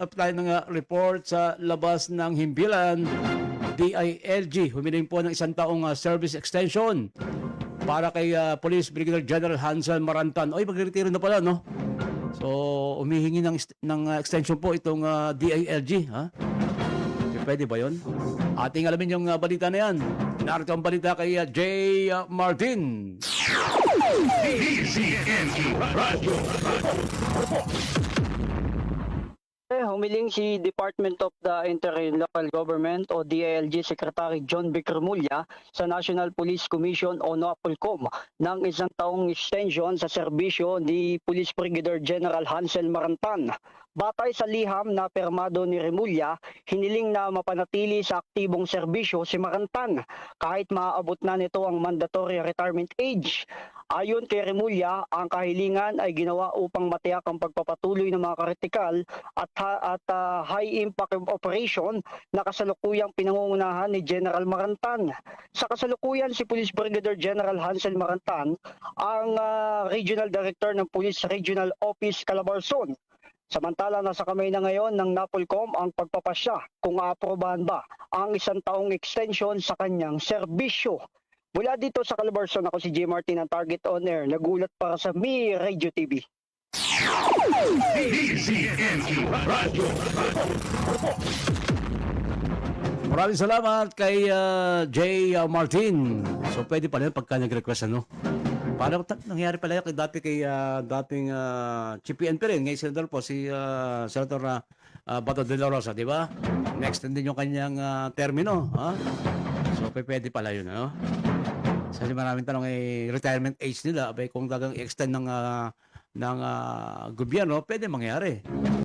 up tayo ng report sa labas ng himpilan. DILG, humiling po ng 1 taong service extension para kay Police Brigadier General Hansel Marantan. Oy, magre-retiro na pala, no? So, umihingi ng extension po itong DILG, ha? Pwede ba yun? Ating alamin yung balita na yan. Narito ang balita kay Jay Martin. Humiling si Department of the Interior and Local Government o DILG Secretary John Vic Remulla sa National Police Commission o NAPOLCOM ng 1 taong extension sa serbisyo ni Police Brigadier General Hansel Marantan. Batay sa liham na permado ni Remulla, hiniling na mapanatili sa aktibong serbisyo si Marantan kahit maaabot na nito ang mandatory retirement age. Ayon kay Remulla, ang kahilingan ay ginawa upang matiyak ang pagpapatuloy ng mga kritikal at high-impact operation na kasalukuyang pinangungunahan ni General Marantan. Sa kasalukuyan, si Police Brigadier General Hansel Marantan ang Regional Director ng Police Regional Office Calabarzon. Samantala, nasa kamay na ngayon ng NAPOLCOM ang pagpapasya kung aaprobahan ba ang 1 taong extension sa kanyang serbisyo. Mula dito sa Calabarzon, ako si J. Martin, ang Target On Air. Nagulat para sa Mi Radio TV. Maraming salamat kay Jay Martin. So, pwede pala yun pagka nag-request, ano? Parang nangyari pala yun dati kay dating Chief PNP rin. Ngayon senador po, si Senator Bato de la Rosa, di ba? Next din yung kanyang termino. Ha? So, pwede pala yun, ano? Kasi maraming tanong retirement age nila. Abay, kung dagang i-extend ng gobyerno, pwede mangyari.